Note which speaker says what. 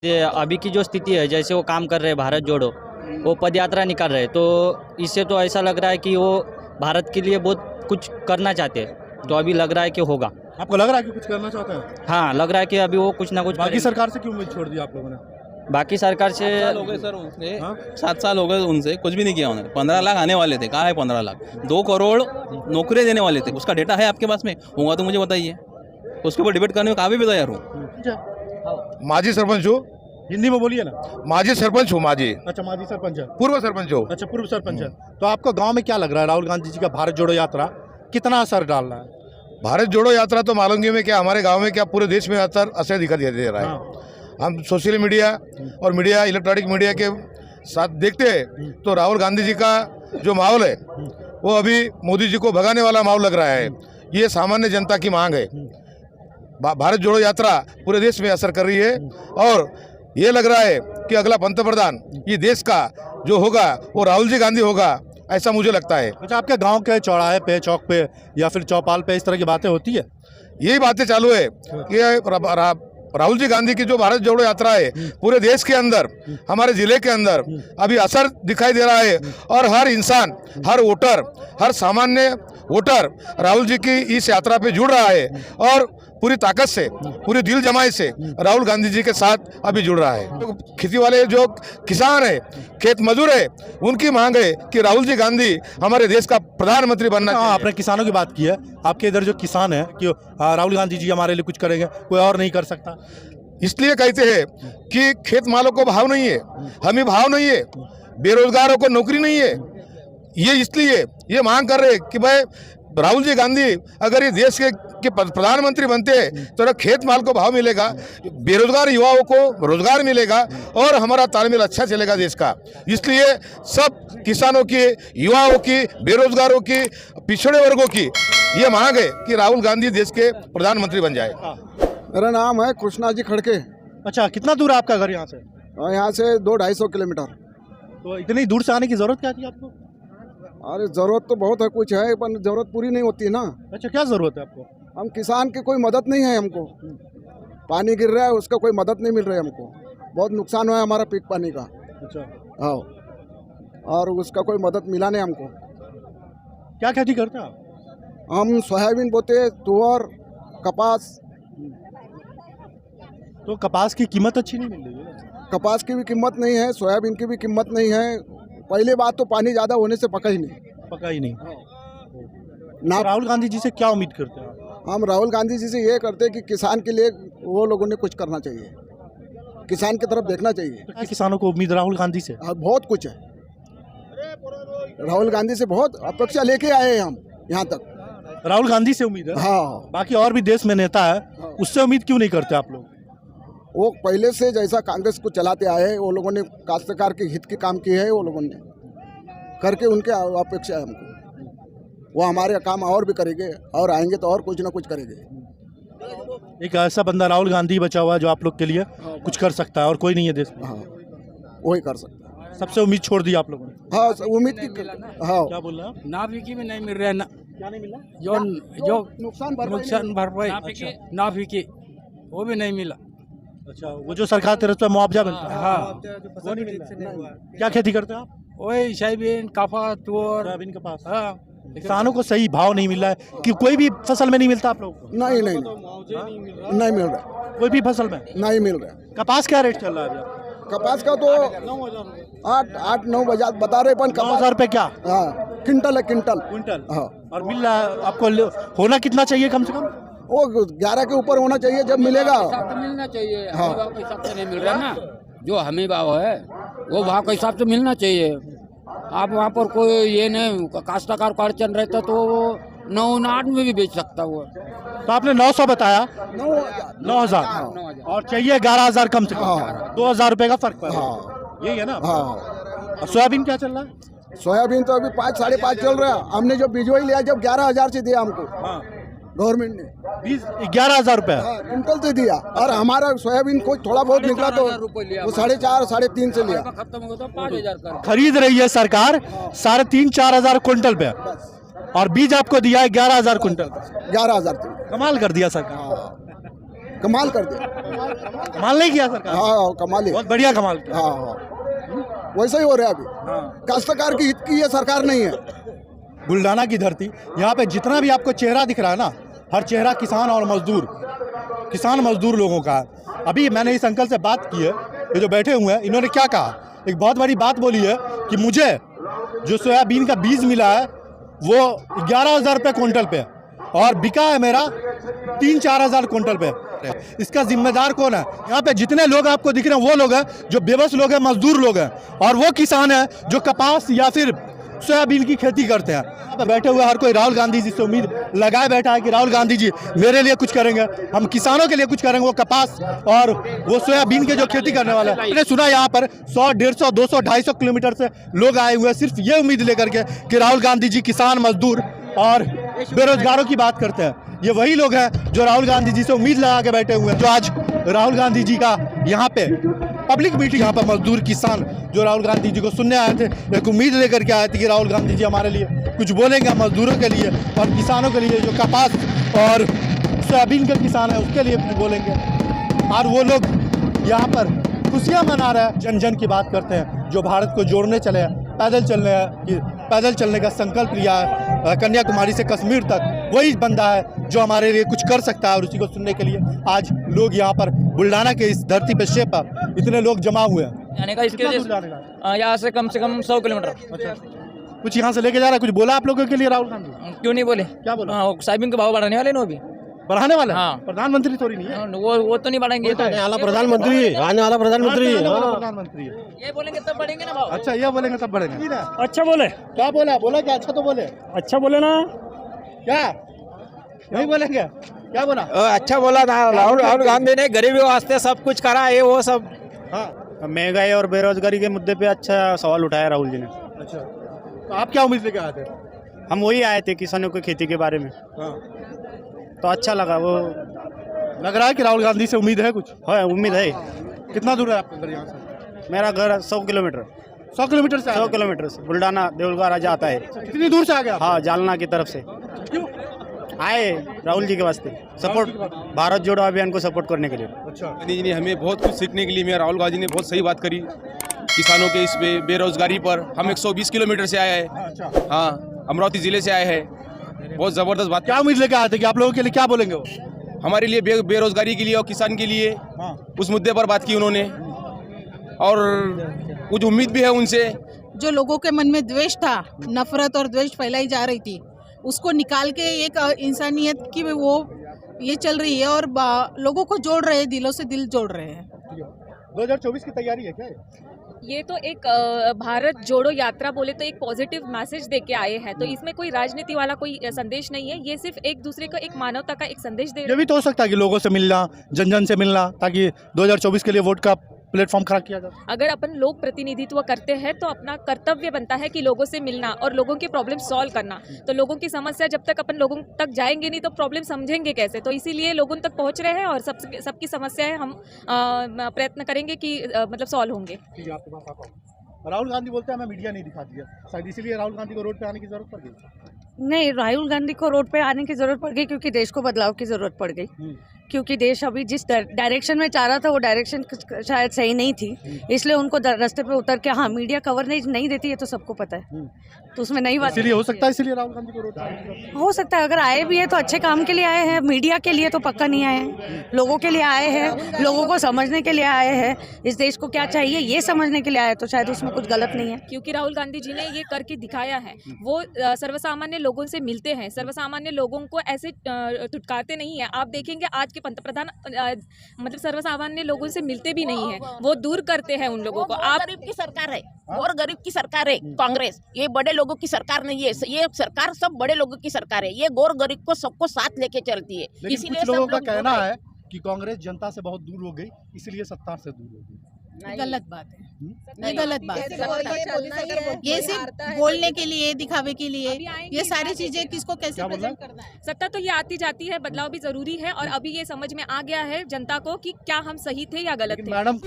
Speaker 1: ये अभी की जो स्थिति है, जैसे वो काम कर रहे हैं भारत जोड़ो, वो पदयात्रा निकाल रहे हैं, तो इससे तो ऐसा लग रहा है कि वो भारत के लिए बहुत कुछ करना चाहते हैं। तो अभी लग रहा है कि होगा।
Speaker 2: आपको लग रहा है कि कुछ करना चाहते हैं?
Speaker 1: हाँ, लग रहा है कि अभी वो कुछ ना कुछ
Speaker 2: बाकी
Speaker 1: करेंगे।
Speaker 2: सरकार से क्यों उम्मीद छोड़ दी आप लोगों ने?
Speaker 1: बाकी सरकार से
Speaker 3: 7 साल हो गए सर उनसे।
Speaker 2: हाँ?
Speaker 3: 7 साल हो गए उनसे, कुछ भी नहीं किया उन्होंने। 15 लाख आने वाले थे, कहाँ है 15 लाख? 2 करोड़ नौकरियां देने वाले थे, उसका डेटा है आपके पास में? होगा तो मुझे बताइए, उसके ऊपर डिबेट करने में काफ़ी भी तैयार हूँ।
Speaker 4: माजी सरपंच हो।
Speaker 2: हिंदी में बोलिए ना।
Speaker 4: माजी सरपंच हो। माजी
Speaker 2: अच्छा, माजी सरपंच है।
Speaker 4: पूर्व सरपंच हो।
Speaker 2: अच्छा, पूर्व सरपंच है। तो आपको गांव में क्या लग रहा है, राहुल गांधी जी का भारत जोड़ो यात्रा कितना असर डाल रहा है?
Speaker 4: भारत जोड़ो यात्रा तो मालूंगी में क्या हमारे गांव में क्या पूरे देश में असर दिखा दे रहा है।
Speaker 2: हाँ।
Speaker 4: हम सोशल मीडिया और मीडिया इलेक्ट्रॉनिक मीडिया के साथ देखते हैं तो राहुल गांधी जी का जो माहौल है वो अभी मोदी जी को भगाने वाला माहौल लग रहा है। ये सामान्य जनता की मांग है। भारत जोड़ो यात्रा पूरे देश में असर कर रही है और ये लग रहा है कि अगला पंतप्रधान ये देश का जो होगा वो राहुल जी गांधी होगा, ऐसा मुझे लगता है।
Speaker 2: अच्छा, आपके गांव के चौराहे पे, चौक पे या फिर चौपाल पे इस तरह की बातें होती है?
Speaker 4: यही बातें चालू है कि राहुल जी गांधी की जो भारत जोड़ो यात्रा है पूरे देश के अंदर, हमारे जिले के अंदर अभी असर दिखाई दे रहा है और हर इंसान, हर वोटर, हर सामान्य वोटर राहुल जी की इस यात्रा पे जुड़ रहा है और पूरी ताकत से, पूरी दिल जमाई से राहुल गांधी जी के साथ अभी जुड़ रहा है। तो खेती वाले जो किसान है, खेत मजदूर है, उनकी मांग है कि राहुल जी गांधी हमारे देश का प्रधानमंत्री बनना चाहिए।
Speaker 2: आपने किसानों की बात की है। आपके इधर जो किसान है कि राहुल गांधी जी हमारे लिए कुछ करेंगे, कोई और नहीं कर सकता?
Speaker 4: इसलिए कहते हैं कि खेत मालों को भाव नहीं है, हमें भाव नहीं है, बेरोजगारों को नौकरी नहीं है। ये इसलिए ये मांग कर रहे हैं कि भाई राहुल जी गांधी अगर ये देश के प्रधानमंत्री बनते हैं तो खेत माल को भाव मिलेगा, बेरोजगार युवाओं को रोजगार मिलेगा और हमारा तालमेल अच्छा चलेगा देश का। इसलिए सब किसानों की, युवाओं की, बेरोजगारों की, पिछड़े वर्गों की ये मांग है कि राहुल गांधी देश के प्रधानमंत्री बन जाए।
Speaker 5: मेरा नाम है कृष्णा जी खड़के।
Speaker 2: अच्छा, कितना दूर है आपका घर यहाँ से?
Speaker 5: और यहाँ से 200-250 किलोमीटर।
Speaker 2: तो इतनी दूर से आने की जरूरत क्या थी आपको?
Speaker 5: अरे जरूरत तो बहुत है, कुछ है पर जरूरत पूरी नहीं होती है ना।
Speaker 2: अच्छा, क्या जरूरत है आपको?
Speaker 5: हम किसान की कोई मदद नहीं है हमको। पानी गिर रहा है, उसका कोई मदद नहीं मिल रही है हमको। बहुत नुकसान हुआ है हमारा पीक पानी का।
Speaker 2: अच्छा।
Speaker 5: हाँ, और उसका कोई मदद मिला नहीं हमको।
Speaker 2: क्या खेती करते हैं आप?
Speaker 5: हम सोयाबीन बोते, तुअर, कपास।
Speaker 2: तो कपास की कीमत अच्छी नहीं मिल रही है?
Speaker 5: कपास की भी कीमत नहीं है, सोयाबीन की भी कीमत नहीं है। पहले बात तो पानी ज़्यादा होने से पका ही नहीं।
Speaker 2: पका ही नहीं
Speaker 5: ना।
Speaker 2: तो राहुल गांधी जी से क्या उम्मीद करते हैं आप?
Speaker 5: हम राहुल गांधी जी से ये करते हैं कि किसान के लिए वो लोगों ने कुछ करना चाहिए, किसान की तरफ देखना चाहिए।
Speaker 2: तो क्या किसानों को उम्मीद राहुल गांधी से?
Speaker 5: बहुत कुछ है। राहुल गांधी से बहुत अपेक्षा लेके आए हैं हम यहाँ तक।
Speaker 2: राहुल गांधी से उम्मीद है?
Speaker 5: हाँ।
Speaker 2: बाकी और भी देश में नेता है, उससे उम्मीद क्यों नहीं करते आप लोग?
Speaker 5: वो पहले से जैसा कांग्रेस को चलाते आए हैं, वो लोगों ने काश्तकार के हित के काम किए हैं, वो लोगों ने करके उनके अपेक्षा है हमको। वो हमारे काम और भी करेंगे और आएंगे तो और कुछ ना कुछ करेंगे।
Speaker 2: एक ऐसा बंदा राहुल गांधी बचा हुआ है जो आप लोग के लिए कुछ कर सकता है और कोई नहीं है देश में।
Speaker 5: हाँ, वही कर सकता है।
Speaker 2: सबसे उम्मीद छोड़ दी आप लोगों ने?
Speaker 5: हाँ, उम्मीद की। हाँ,
Speaker 2: क्या बोल रहे हैं आप?
Speaker 6: नाभिकी में नहीं मिल रहा है ना।
Speaker 2: क्या नहीं मिला?
Speaker 6: जो
Speaker 5: नुकसान
Speaker 6: भरपाई नाभिकी वो भी नहीं मिला।
Speaker 2: अच्छा, वो जो सरकार तरफ से मुआवजा मिलता है
Speaker 6: हाँ,
Speaker 2: वो नहीं मिल रहा? क्या खेती करते हैं आप?
Speaker 6: वही सोयाबीन, कपास, तुअर।
Speaker 2: सोयाबीन के पास
Speaker 6: हाँ,
Speaker 2: किसानों को सही भाव नहीं मिल रहा है कि कोई भी फसल में नहीं मिलता आप लोगों को?
Speaker 5: नहीं नहीं मिल रहा,
Speaker 2: कोई भी फसल में
Speaker 5: नहीं मिल रहा।
Speaker 2: कपास क्या रेट चल रहा है अभी?
Speaker 5: कपास का तो 8-9 बजा बता रहे पर
Speaker 2: 9,000 रुपए क्या?
Speaker 5: हाँ, क्विंटल है, क्विंटल।
Speaker 2: क्विंटल?
Speaker 5: हाँ।
Speaker 2: और मिल रहा है आपको? होना कितना चाहिए कम से कम?
Speaker 5: वो 11 के ऊपर होना चाहिए जब मिलेगा।
Speaker 6: तो मिलना चाहिए।
Speaker 5: हाँ।
Speaker 6: भाव के हिसाब से नहीं मिल रहा ना, जो हमें भाव है वो भाव के हिसाब से मिलना चाहिए। आप वहाँ पर कोई ये नहीं, काश्तकार को अड़चन रहता तो 9-8 में भी बेच सकता वो।
Speaker 2: तो आपने 900 बताया, 9,000 और चाहिए 11,000 कम से कम।
Speaker 5: हाँ।
Speaker 2: 2,000 रुपए का फर्क पड़ा।
Speaker 5: हाँ।
Speaker 2: यही है ना?
Speaker 5: हाँ।
Speaker 2: और सोयाबीन क्या चल रहा है?
Speaker 5: सोयाबीन तो अभी 5-5.5 चल रहा है। हमने जो बीजवाई लिया जब 11,000 से दिया हमको
Speaker 2: हाँ।
Speaker 5: गवर्नमेंट ने
Speaker 2: 11,000 रुपए
Speaker 5: क्विंटल से दिया। और हमारा सोयाबीन कोई थोड़ा बहुत निकला तो वो 4.5-3.5 से लिया।
Speaker 6: खत्म हो गया तो 5,000 कर।
Speaker 2: खरीद रही है सरकार 3,500-4,000 क्विंटल पे और बीज आपको दिया है 11,000 क्विंटल।
Speaker 5: 11,000 से।
Speaker 2: कमाल कर दिया सरकार।
Speaker 5: कमाल कर दिया।
Speaker 2: कमाल नहीं किया सरकार?
Speaker 5: हाँ कमाल ही।
Speaker 2: बहुत बढ़िया कमाल किया।
Speaker 5: हाँ हाँ वैसा ही हो रहा है अभी। काश्तकार की हित की ये सरकार नहीं है।
Speaker 2: बुल्डाना की धरती, यहाँ पे जितना भी आपको चेहरा दिख रहा है ना, हर चेहरा किसान और किसान मजदूर लोगों का है। अभी मैंने इस अंकल से बात की है, ये जो बैठे हुए हैं, इन्होंने क्या कहा, एक बहुत बड़ी बात बोली है कि मुझे जो सोयाबीन का बीज मिला है वो 11,000 रुपये क्विंटल पे और बिका है मेरा 3-4 हज़ार क्विंटल पे। इसका जिम्मेदार कौन है? यहाँ पे जितने लोग आपको दिख रहे हैं वो लोग हैं जो बेबस लोग हैं, मजदूर लोग हैं, और वो किसान हैं जो कपास या फिर सोयाबीन की खेती करते हैं। यहाँ पे बैठे हुए हर कोई राहुल गांधी जी से उम्मीद लगाए बैठा है कि राहुल गांधी जी मेरे लिए कुछ करेंगे, हम किसानों के लिए कुछ करेंगे। वो कपास और वो सोयाबीन के जो खेती करने वाले हैं, मैंने सुना यहाँ पर 100, 150, 200, 250 किलोमीटर से लोग आए हुए हैं सिर्फ ये उम्मीद लेकर के कि राहुल गांधी जी किसान, मजदूर और बेरोजगारों की बात करते हैं। ये वही लोग हैं जो राहुल गांधी जी से उम्मीद लगा के बैठे हुए हैं, जो आज राहुल गांधी जी का यहाँ पे पब्लिक मीटिंग, यहाँ पर मजदूर किसान जो राहुल गांधी जी को सुनने आए थे, एक उम्मीद लेकर के आए थे कि राहुल गांधी जी हमारे लिए कुछ बोलेंगे, मजदूरों के लिए और किसानों के लिए, जो कपास और सोयाबीन के किसान है उसके लिए कुछ बोलेंगे। और वो लोग यहाँ पर खुशियाँ मना रहे हैं, जन जन की बात करते हैं, जो भारत को जोड़ने चले हैं, पैदल चलने का संकल्प लिया है कन्याकुमारी से कश्मीर तक, वही बंदा है जो हमारे लिए कुछ कर सकता है। और उसी को सुनने के लिए आज लोग यहाँ पर बुल्डाना के इस धरती पे शेप पर इतने लोग जमा हुए हैं।
Speaker 7: जाने का इसके वजह यहाँ से कम 100 किलोमीटर।
Speaker 2: अच्छा, कुछ यहाँ से लेके जा रहा है, कुछ बोला आप लोगों के लिए राहुल गांधी?
Speaker 7: क्यों नहीं बोले?
Speaker 2: क्या बोला?
Speaker 7: हाँ, सोयाबीन के भाव बढ़ाने वाले ना अभी
Speaker 2: बढ़ाने वाला?
Speaker 7: हाँ।
Speaker 2: प्रधानमंत्री थोड़ी नहीं है
Speaker 7: वो तो नहीं बढ़ाएंगे।
Speaker 2: आने वाला प्रधानमंत्री है।
Speaker 7: ये बोलेंगे तब बढ़ेंगे ना भाव।
Speaker 2: अच्छा, ये बोलेंगे तब बढ़ेंगे।
Speaker 8: अच्छा बोले,
Speaker 2: क्या बोला क्या? अच्छा तो बोले,
Speaker 8: अच्छा बोले ना,
Speaker 2: क्या नहीं बोलेंगे? क्या बोला?
Speaker 8: अच्छा बोला था। राहुल गांधी ने गरीबी वास्ते सब कुछ करा है, वो सब।
Speaker 2: हाँ,
Speaker 8: महंगाई और बेरोजगारी के मुद्दे पे अच्छा सवाल उठाया राहुल जी ने।
Speaker 2: अच्छा, तो आप क्या उम्मीद लेके आए थे?
Speaker 8: हम वही आए थे किसानों की खेती के बारे में,
Speaker 2: हाँ,
Speaker 8: तो अच्छा लगा। वो
Speaker 2: लग रहा है कि राहुल गांधी से उम्मीद है कुछ?
Speaker 8: है, उम्मीद है।
Speaker 2: कितना दूर है आपका घर यहाँ से?
Speaker 8: मेरा घर 100 किलोमीटर
Speaker 2: 100 किलोमीटर से?
Speaker 8: 100 किलोमीटर से बुल्डाना देवलगा राजा आता है।
Speaker 2: कितनी दूर से आ गया?
Speaker 8: हाँ, जालना की तरफ से
Speaker 2: क्यों?
Speaker 8: आए राहुल जी के वास्ते, सपोर्ट, भारत जोड़ो अभियान को सपोर्ट करने के लिए।
Speaker 2: अच्छा,
Speaker 9: गांधी जी ने हमें बहुत कुछ सीखने के लिए मिला। राहुल गांधी ने बहुत सही बात करी किसानों के इस बेरोजगारी पर। हम 120 किलोमीटर से आए हैं।
Speaker 2: अच्छा,
Speaker 9: हाँ, अमरावती जिले से आए हैं। बहुत ज़बरदस्त बात।
Speaker 2: क्या उम्मीद लेके आए थे कि आप लोगों के लिए क्या बोलेंगे वो?
Speaker 9: हमारे लिए बेरोजगारी के लिए और किसान के लिए
Speaker 2: हाँ,
Speaker 9: उस मुद्दे पर बात की उन्होंने, और कुछ उम्मीद भी है उनसे।
Speaker 10: जो लोगों के मन में द्वेष था, नफरत और द्वेष फैलाई जा रही थी, उसको निकाल के एक इंसानियत की वो ये चल रही है और लोगों को जोड़ रहे हैं, दिलों से दिल जोड़ रहे हैं।
Speaker 2: 2024 की तैयारी है क्या?
Speaker 11: ये तो एक भारत जोड़ो यात्रा बोले तो एक पॉजिटिव मैसेज दे के आए हैं, तो इसमें कोई राजनीति वाला कोई संदेश नहीं है। ये सिर्फ एक दूसरे को एक मानवता का एक संदेश दे
Speaker 2: ये भी तो हो सकता है कि लोगों से मिलना, जन जन से मिलना, ताकि 2024 के लिए वोट का प्लेटफॉर्म खड़ा किया जाए।
Speaker 11: अगर अपन लोग प्रतिनिधित्व करते हैं तो अपना कर्तव्य बनता है कि लोगों से मिलना और लोगों के प्रॉब्लम सॉल्व करना। तो लोगों की समस्या जब तक अपन लोगों तक जाएंगे नहीं तो प्रॉब्लम समझेंगे कैसे? तो इसीलिए लोगों तक पहुंच रहे हैं और सबकी समस्याएं हम प्रयत्न करेंगे कि मतलब सॉल्व होंगे।
Speaker 2: राहुल गांधी बोलते हैं हमें मीडिया नहीं दिखाती है, शायद इसीलिए राहुल गांधी को रोड पे आने की जरूरत पड़ गई।
Speaker 12: नहीं, राहुल गांधी को रोड पे आने की जरूरत पड़ गई क्योंकि देश को बदलाव की जरूरत पड़ गई। क्योंकि देश अभी जिस डायरेक्शन में चाह रहा था वो डायरेक्शन शायद सही नहीं थी, इसलिए उनको रास्ते पे उतर के, हाँ मीडिया कवरेज नहीं देती है तो सबको पता है, तो उसमें नई बात
Speaker 2: इसीलिए हो सकता है, इसीलिए राहुल गांधी को रोड पे
Speaker 12: हो सकता है। अगर आए भी है तो अच्छे काम के लिए आए हैं, मीडिया के लिए तो पक्का नहीं आए हैं, लोगों के लिए आए हैं, लोगों को समझने के लिए आए हैं, इस देश को क्या चाहिए ये समझने के लिए आए, तो शायद उसमें कुछ गलत नहीं है।
Speaker 11: क्योंकि राहुल गांधी जी ने ये करके दिखाया है, वो सर्वसामान्य लोगों से मिलते हैं, सर्वसामान्य लोगों को ऐसे टुटकारते नहीं है। आप देखेंगे आज के पंतप्रधान मतलब सर्वसामान्य लोगों से मिलते भी नहीं है, वो दूर करते हैं उन लोगों को। आप
Speaker 13: गरीब की सरकार है और गरीब की सरकार है कांग्रेस, ये बड़े लोगों की सरकार नहीं है। ये सरकार सब बड़े लोगों की सरकार है, ये गौर गरीब को सबको साथ लेके चलती है।
Speaker 2: इसीलिए कुछ लोगों का कहना है कि कांग्रेस जनता से बहुत दूर हो गई, इसलिए सत्ता से दूर हो गई।
Speaker 10: गलत बात है, नहीं गलत बात है। ये सिर्फ बोलने के लिए, दिखावे के लिए, ये सारी चीजें किसको कैसे प्रेजेंट करना है।
Speaker 11: सत्ता तो ये आती जाती है, बदलाव भी जरूरी है और अभी ये समझ में आ गया है जनता को कि क्या हम सही थे या गलत थे।
Speaker 2: मैडम